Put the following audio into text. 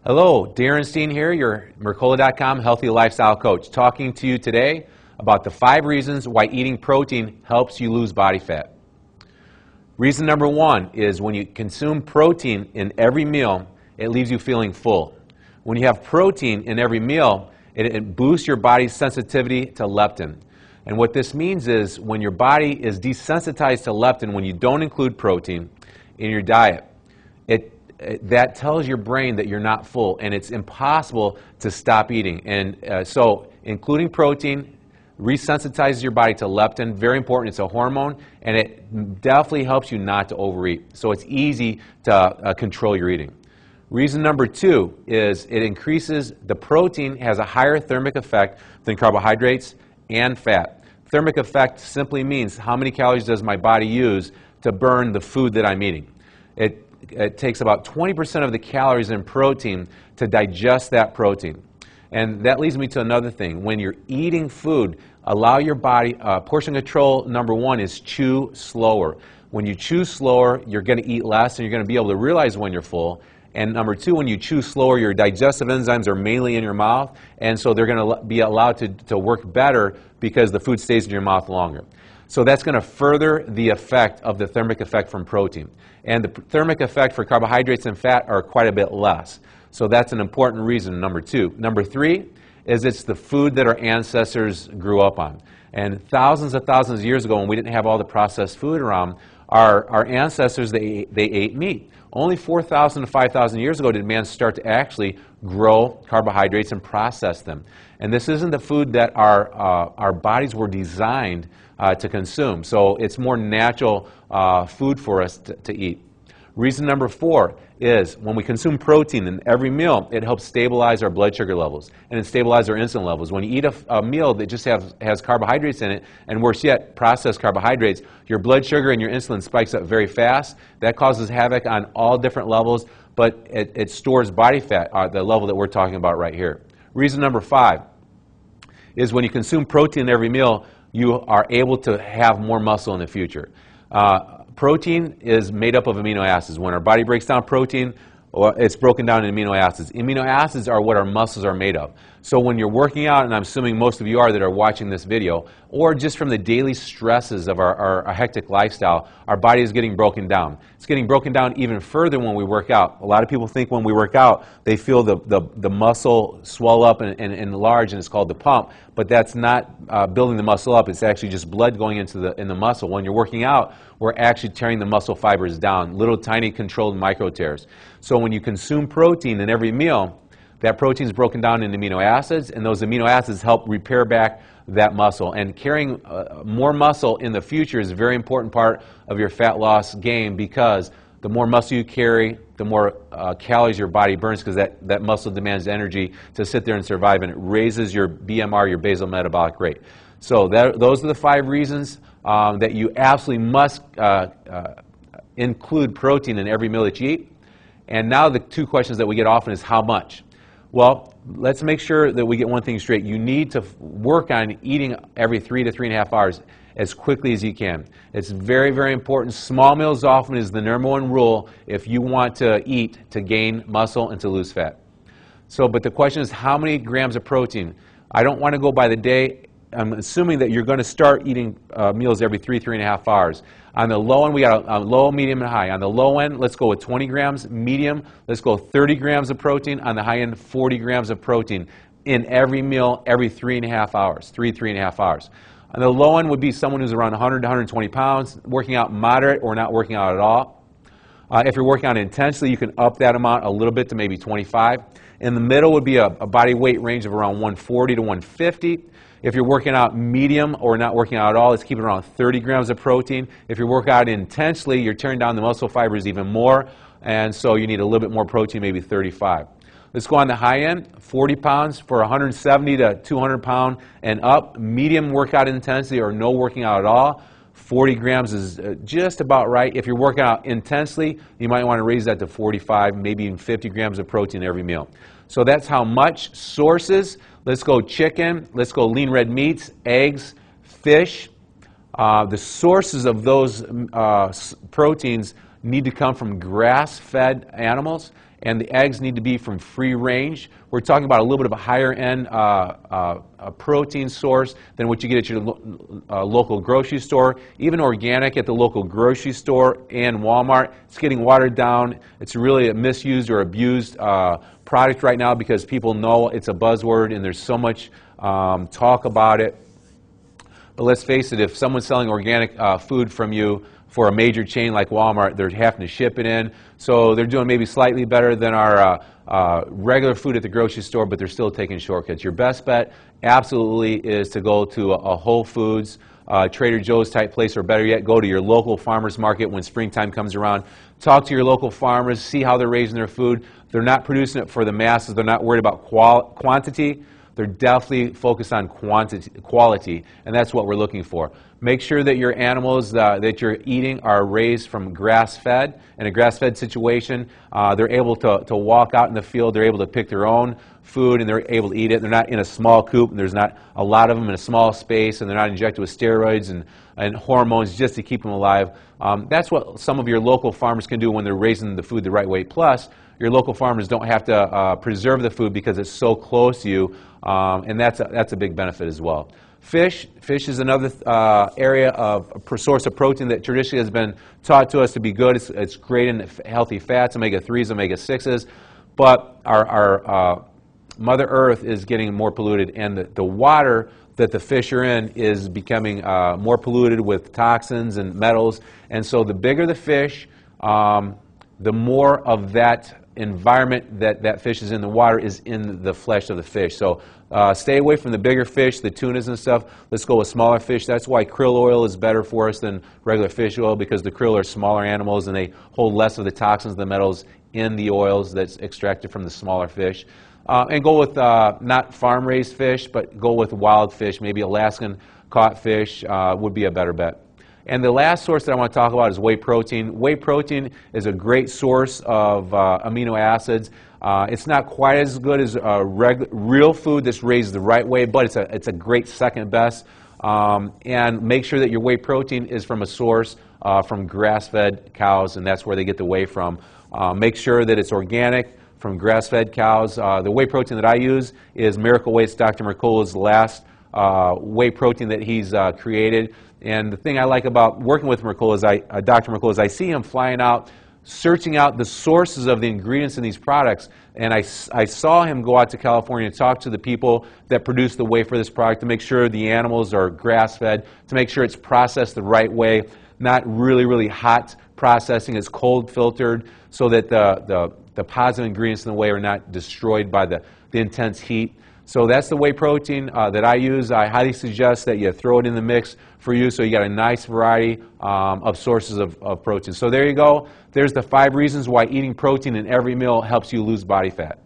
Hello, Darren Steen here, your Mercola.com healthy lifestyle coach, talking to you today about the 5 reasons why eating protein helps you lose body fat. Reason number 1 is when you consume protein in every meal, it leaves you feeling full. When you have protein in every meal, it boosts your body's sensitivity to leptin. And what this means is when your body is desensitized to leptin, when you don't include protein in your diet, that tells your brain that you're not full, and it's impossible to stop eating. And so including protein resensitizes your body to leptin. Very important. It's a hormone, and it definitely helps you not to overeat. So it's easy to control your eating. Reason number 2 is it increases, the protein has a higher thermic effect than carbohydrates and fat. Thermic effect simply means how many calories does my body use to burn the food that I'm eating. It takes about 20% of the calories in protein to digest that protein. And that leads me to another thing. When you're eating food, allow your body, portion control number 1 is chew slower. When you chew slower, you're going to eat less and you're going to be able to realize when you're full. And number 2, when you chew slower, your digestive enzymes are mainly in your mouth, and so they're going to be allowed to work better because the food stays in your mouth longer. So that's going to further the effect of the thermic effect from protein. And the thermic effect for carbohydrates and fat are quite a bit less. So that's an important reason, number 2. Number 3 is it's the food that our ancestors grew up on. And thousands of years ago, when we didn't have all the processed food around, our ancestors, they ate meat. Only 4,000 to 5,000 years ago did man start to actually grow carbohydrates and process them. And this isn't the food that our bodies were designed to consume. So it's more natural food for us to eat. Reason number 4 is when we consume protein in every meal, it helps stabilize our blood sugar levels and it stabilizes our insulin levels. When you eat a meal that just has carbohydrates in it, and worse yet, processed carbohydrates, your blood sugar and your insulin spikes up very fast. That causes havoc on all different levels, but it stores body fat at the level that we're talking about right here. Reason number 5 is when you consume protein in every meal, you are able to have more muscle in the future. Protein is made up of amino acids. When our body breaks down protein, it's broken down in amino acids. Amino acids are what our muscles are made of. So when you're working out, and I'm assuming most of you are that are watching this video, or just from the daily stresses of our hectic lifestyle, our body is getting broken down. It's getting broken down even further when we work out. A lot of people think when we work out, they feel the muscle swell up and enlarge, and it's called the pump. But that's not building the muscle up. It's actually just blood going into the muscle. When you're working out, we're actually tearing the muscle fibers down, little tiny controlled micro tears. So when you consume protein in every meal, that protein is broken down into amino acids, and those amino acids help repair back that muscle. And carrying more muscle in the future is a very important part of your fat loss game, because the more muscle you carry, the more calories your body burns, because that muscle demands energy to sit there and survive, and it raises your BMR, your basal metabolic rate. So those are the 5 reasons that you absolutely must include protein in every meal that you eat. And now the 2 questions that we get often is how much? Well, let's make sure that we get one thing straight. You need to work on eating every 3 to 3.5 hours as quickly as you can. It's very, very important. Small meals often is the number 1 rule if you want to eat to gain muscle and to lose fat. So, but the question is how many grams of protein? I don't want to go by the day. I'm assuming that you're going to start eating meals every 3.5 hours. On the low end, we got a low, medium, and high. On the low end, let's go with 20 grams. Medium, let's go 30 grams of protein. On the high end, 40 grams of protein in every meal every 3.5 hours, 3.5 hours. On the low end would be someone who's around 100 to 120 pounds, working out moderate or not working out at all. If you're working out intensely, you can up that amount a little bit to maybe 25. In the middle would be a body weight range of around 140 to 150. If you're working out medium or not working out at all, it's keeping around 30 grams of protein. If you work out intensely, you're tearing down the muscle fibers even more, and so you need a little bit more protein, maybe 35. Let's go on the high end, 40 pounds for 170 to 200 pound and up. Medium workout intensity or no working out at all, 40 grams is just about right. If you're working out intensely, you might want to raise that to 45, maybe even 50 grams of protein every meal. So that's how much. Sources, let's go chicken, let's go lean red meats, eggs, fish. The sources of those proteins need to come from grass-fed animals, and the eggs need to be from free range. We're talking about a little bit of a higher end protein source than what you get at your local grocery store. Even organic at the local grocery store and Walmart, it's getting watered down. It's really a misused or abused product right now because people know it's a buzzword and there's so much talk about it. But let's face it, if someone's selling organic food from you for a major chain like Walmart, they're having to ship it in. So they're doing maybe slightly better than our regular food at the grocery store, but they're still taking shortcuts. Your best bet absolutely is to go to a Whole Foods, Trader Joe's type place, or better yet, go to your local farmer's market when springtime comes around. Talk to your local farmers, see how they're raising their food. They're not producing it for the masses. They're not worried about quantity. They're definitely focused on quality, and that's what we're looking for. Make sure that your animals that you're eating are raised from grass-fed. In a grass-fed situation, they're able to walk out in the field, they're able to pick their own food, and they're able to eat it. They're not in a small coop, and there's not a lot of them in a small space, and they're not injected with steroids and hormones just to keep them alive. That's what some of your local farmers can do when they're raising the food the right way. Plus, your local farmers don't have to preserve the food because it's so close to you, and that's a big benefit as well. Fish is another area of source of protein that traditionally has been taught to us to be good. It's great in healthy fats, omega-3s, omega-6s, but our Mother Earth is getting more polluted, and the water that the fish are in is becoming more polluted with toxins and metals. And so the bigger the fish, the more of that environment that fish is in the water is in the flesh of the fish. So stay away from the bigger fish, the tunas and stuff. Let's go with smaller fish. That's why krill oil is better for us than regular fish oil, because the krill are smaller animals and they hold less of the toxins, the metals in the oils that's extracted from the smaller fish. And go with not farm-raised fish, but go with wild fish. Maybe Alaskan caught fish would be a better bet. And the last source that I want to talk about is whey protein. Whey protein is a great source of amino acids. It's not quite as good as real food that's raised the right way, but it's a great second best. And make sure that your whey protein is from a source from grass-fed cows, and that's where they get the whey from. Make sure that it's organic from grass-fed cows. The whey protein that I use is Miracle Whey's Dr. Mercola's last whey protein that he's created. And the thing I like about working with Mercola is Dr. Mercola is I see him flying out, searching out the sources of the ingredients in these products. And I saw him go out to California and talk to the people that produce the whey for this product to make sure the animals are grass-fed, to make sure it's processed the right way, not really, really hot processing. It's cold filtered so that the positive ingredients in the whey are not destroyed by the intense heat. So that's the whey protein that I use. I highly suggest that you throw it in the mix for you so you got a nice variety of sources of protein. So there you go. There's the 5 reasons why eating protein in every meal helps you lose body fat.